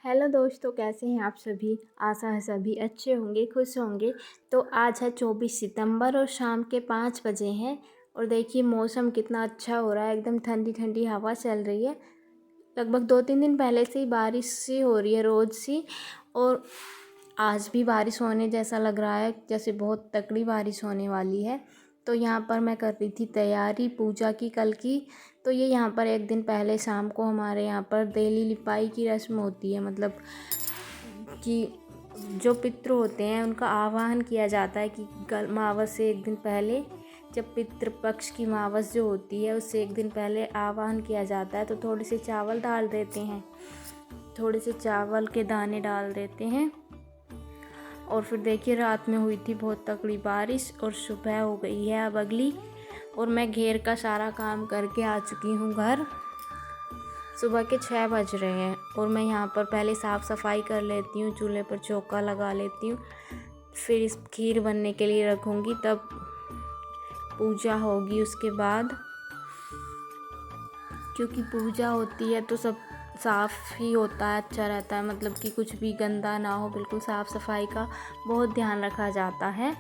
Hello दोस्तों, कैसे हैं आप सभी। आशा है सभी अच्छे होंगे, खुश होंगे। तो आज है 24 सितंबर और शाम के 5 बजे हैं। और देखिए मौसम कितना अच्छा हो रहा है, एकदम ठंडी ठंडी हवा चल रही है। लगभग 2-3 दिन पहले से ही बारिश सी हो रही है, रोज़ सी। और आज भी बारिश होने जैसा लग रहा है, जैसे बहुत तगड़ी बारिश होने वाली है। तो यहाँ पर मैं कर रही थी तैयारी पूजा की कल की। तो ये यहाँ पर एक दिन पहले शाम को हमारे यहाँ पर देली लिपाई की रस्म होती है, मतलब कि जो पितृ होते हैं उनका आवाहन किया जाता है कि कल मावस से एक दिन पहले, जब पितृपक्ष की मावस जो होती है उससे एक दिन पहले आवाहन किया जाता है। तो थोड़े से चावल डाल देते हैं, थोड़े से चावल के दाने डाल देते हैं। और फिर देखिए रात में हुई थी बहुत तगड़ी बारिश और सुबह हो गई है अब अगली। और मैं घेर का सारा काम करके आ चुकी हूँ घर। सुबह के 6 बज रहे हैं और मैं यहाँ पर पहले साफ़ सफाई कर लेती हूँ, चूल्हे पर चौका लगा लेती हूँ। फिर इस खीर बनने के लिए रखूँगी, तब पूजा होगी उसके बाद। क्योंकि पूजा होती है तो सब साफ़ ही होता है, अच्छा रहता है, मतलब कि कुछ भी गंदा ना हो, बिल्कुल साफ़ सफाई का बहुत ध्यान रखा जाता है।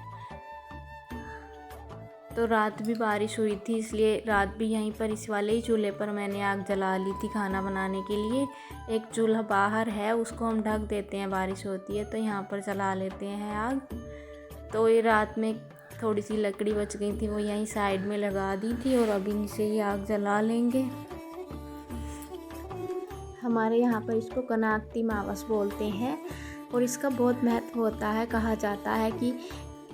तो रात भी बारिश हुई थी, इसलिए रात भी यहीं पर इस वाले ही चूल्हे पर मैंने आग जला ली थी खाना बनाने के लिए। एक चूल्हा बाहर है, उसको हम ढक देते हैं, बारिश होती है तो यहाँ पर जला लेते हैं आग। तो ये रात में थोड़ी सी लकड़ी बच गई थी, वो यहीं साइड में लगा दी थी और अभी से ही आग जला लेंगे। हमारे यहाँ पर इसको कनाकती मावस बोलते हैं और इसका बहुत महत्व होता है। कहा जाता है कि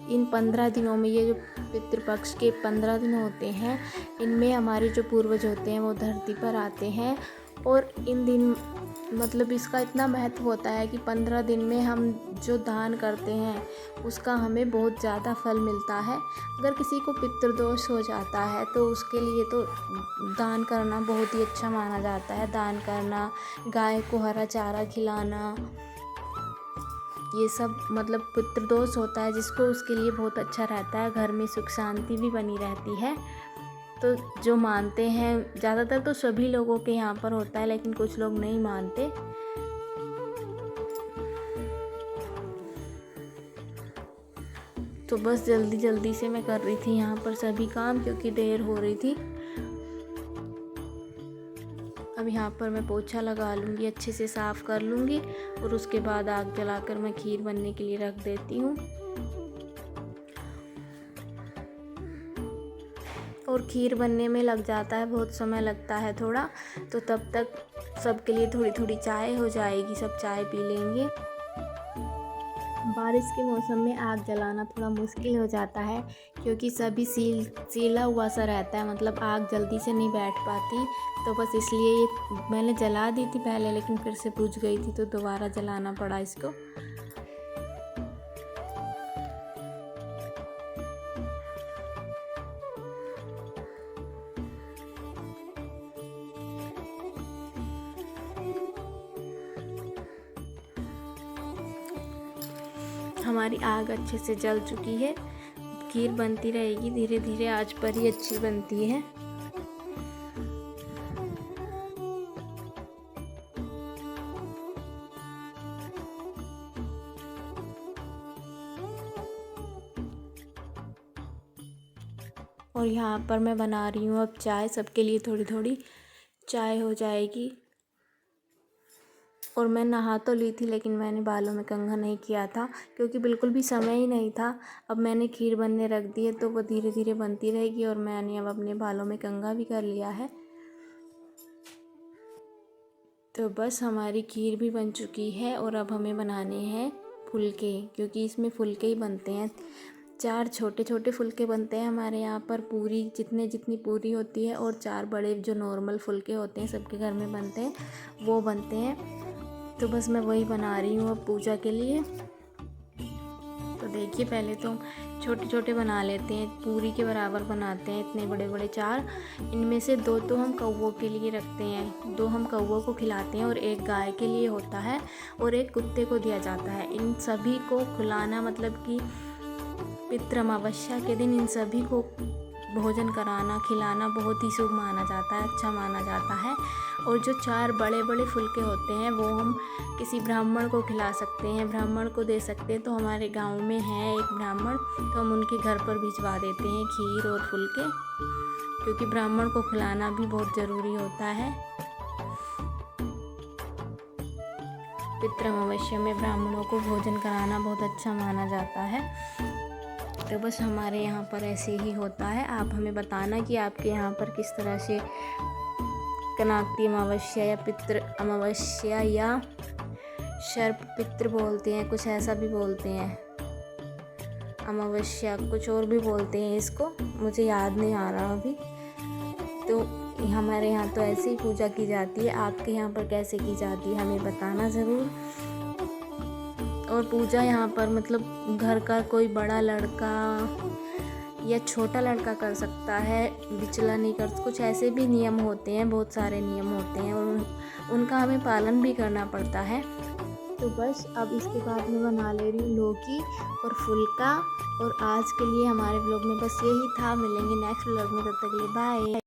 इन 15 दिनों में, ये जो पितृपक्ष के 15 दिन होते हैं, इनमें हमारे जो पूर्वज होते हैं वो धरती पर आते हैं। और इन दिन मतलब इसका इतना महत्व होता है कि 15 दिन में हम जो दान करते हैं उसका हमें बहुत ज़्यादा फल मिलता है। अगर किसी को पितृदोष हो जाता है तो उसके लिए तो दान करना बहुत ही अच्छा माना जाता है। दान करना, गाय को हरा चारा खिलाना, ये सब मतलब पितृदोष होता है जिसको, उसके लिए बहुत अच्छा रहता है। घर में सुख शांति भी बनी रहती है। तो जो मानते हैं, ज़्यादातर तो सभी लोगों के यहाँ पर होता है, लेकिन कुछ लोग नहीं मानते। तो बस जल्दी जल्दी से मैं कर रही थी यहाँ पर सभी काम, क्योंकि देर हो रही थी। अब यहाँ पर मैं पोछा लगा लूँगी, अच्छे से साफ़ कर लूँगी और उसके बाद आग जलाकर मैं खीर बनने के लिए रख देती हूँ। और खीर बनने में लग जाता है, बहुत समय लगता है थोड़ा। तो तब तक सबके लिए थोड़ी थोड़ी चाय हो जाएगी, सब चाय पी लेंगे। बारिश के मौसम में आग जलाना थोड़ा मुश्किल हो जाता है, क्योंकि सभी सीला हुआ सा रहता है, मतलब आग जल्दी से नहीं बैठ पाती। तो बस इसलिए ये मैंने जला दी थी पहले, लेकिन फिर से बुझ गई थी तो दोबारा जलाना पड़ा इसको। हमारी आग अच्छे से जल चुकी है। खीर बनती रहेगी धीरे धीरे, आंच पर ही अच्छी बनती है। और यहाँ पर मैं बना रही हूँ अब चाय, सबके लिए थोड़ी थोड़ी चाय हो जाएगी। और मैं नहा तो ली थी, लेकिन मैंने बालों में कंघा नहीं किया था, क्योंकि बिल्कुल भी समय ही नहीं था। अब मैंने खीर बनने रख दी है तो वो धीरे धीरे बनती रहेगी। और मैंने अब अपने बालों में कंघा भी कर लिया है। तो बस हमारी खीर भी बन चुकी है और अब हमें बनाने हैं फुलके, क्योंकि इसमें फुलके ही बनते हैं। 4 छोटे छोटे फुलके बनते हैं हमारे यहाँ पर, पूरी जितनी पूरी होती है, और 4 बड़े जो नॉर्मल फुलके होते हैं सबके घर में बनते हैं, वो बनते हैं। तो बस मैं वही बना रही हूँ अब पूजा के लिए। तो देखिए पहले तो हम छोटे छोटे बना लेते हैं, पूरी के बराबर बनाते हैं, इतने बड़े बड़े 4। इनमें से 2 तो हम कौवों के लिए रखते हैं, 2 हम कौवों को खिलाते हैं और 1 गाय के लिए होता है और 1 कुत्ते को दिया जाता है। इन सभी को खिलाना, मतलब कि पितृ अमावस्या के दिन इन सभी को भोजन कराना खिलाना बहुत ही शुभ माना जाता है, अच्छा माना जाता है। और जो 4 बड़े बड़े फुलके होते हैं वो हम किसी ब्राह्मण को खिला सकते हैं, ब्राह्मण को दे सकते हैं। तो हमारे गांव में है एक ब्राह्मण, तो हम उनके घर पर भिजवा देते हैं खीर और फुलके, क्योंकि ब्राह्मण को खिलाना भी बहुत ज़रूरी होता है। पितृ अमावस्या में ब्राह्मणों को भोजन कराना बहुत अच्छा माना जाता है। तो बस हमारे यहाँ पर ऐसे ही होता है। आप हमें बताना कि आपके यहाँ पर किस तरह से कनाकती अमावस्या या पितृ अमावस्या या सर्प पितृ बोलते हैं, कुछ ऐसा भी बोलते हैं, अमावस्या कुछ और भी बोलते हैं इसको, मुझे याद नहीं आ रहा अभी। तो हमारे यहाँ तो ऐसे ही पूजा की जाती है। आपके यहाँ पर कैसे की जाती है हमें बताना ज़रूर। और पूजा यहाँ पर मतलब घर का कोई बड़ा लड़का या छोटा लड़का कर सकता है, बिचला नहीं कर, कुछ ऐसे भी नियम होते हैं, बहुत सारे नियम होते हैं और उनका हमें पालन भी करना पड़ता है। तो बस अब इसके बाद मैं बना ले रही हूँ लौकी और फुल्का। और आज के लिए हमारे ब्लॉग में बस यही था। मिलेंगे नेक्स्ट ब्लॉग में, तब तक के लिए बाय।